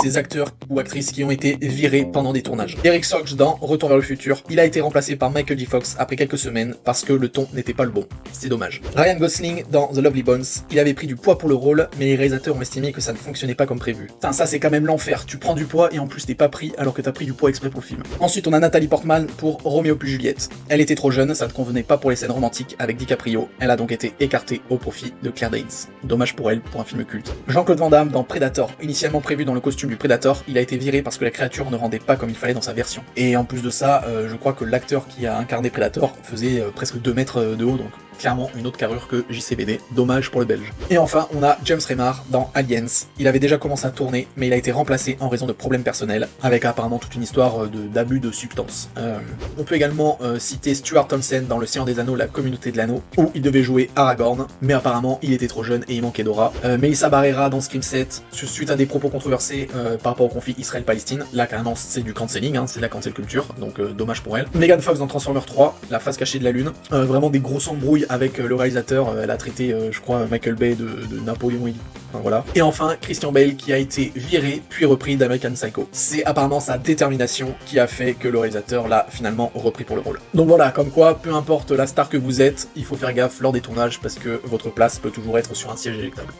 ces acteurs ou actrices qui ont été virés pendant des tournages. Eric Stoltz dans Retour vers le futur, il a été remplacé par Michael J. Fox après quelques semaines parce que le ton n'était pas le bon. C'est dommage. Ryan Gosling dans The Lovely Bones, il avait pris du poids pour le rôle, mais les réalisateurs ont estimé que ça ne fonctionnait pas comme prévu. Putain, ça c'est quand même l'enfer, tu prends du poids et en plus t'es pas pris alors que t'as pris du poids exprès pour le film. Ensuite on a Nathalie Portman pour Roméo plus Juliette. Elle était trop jeune, ça ne convenait pas pour les scènes romantiques avec DiCaprio, elle a donc été écartée au profit de Claire Danes. Dommage pour elle, pour un film culte. Jean-Claude Van Damme dans Predator, initialement prévu dans le costume du Predator, il a été viré parce que la créature ne rendait pas comme il fallait dans sa version. Et en plus de ça, je crois que l'acteur qui a incarné Predator faisait presque 2 mètres de haut, donc clairement une autre carrure que JCVD, dommage pour le belge. Et enfin, on a James Remar dans Aliens. Il avait déjà commencé à tourner, mais il a été remplacé en raison de problèmes personnels, avec apparemment toute une histoire d'abus de substances. On peut également citer Stuart Townsend dans Le Seigneur des Anneaux, La Communauté de l'Anneau, où il devait jouer Aragorn, mais apparemment il était trop jeune et il manquait d'aura. Melissa Barrera dans Scream 7, suite à des propos controversés par rapport au conflit Israël-Palestine, là carrément c'est du cancelling, hein, c'est de la cancel culture, donc dommage pour elle. Megan Fox dans Transformers 3, La face cachée de la lune, vraiment des grosses embrouilles avec le réalisateur, elle a traité, je crois, Michael Bay de Napoléon Hill. Enfin, voilà. Et enfin, Christian Bale qui a été viré puis repris d'American Psycho. C'est apparemment sa détermination qui a fait que le réalisateur l'a finalement repris pour le rôle. Donc voilà, comme quoi, peu importe la star que vous êtes, il faut faire gaffe lors des tournages parce que votre place peut toujours être sur un siège éjectable.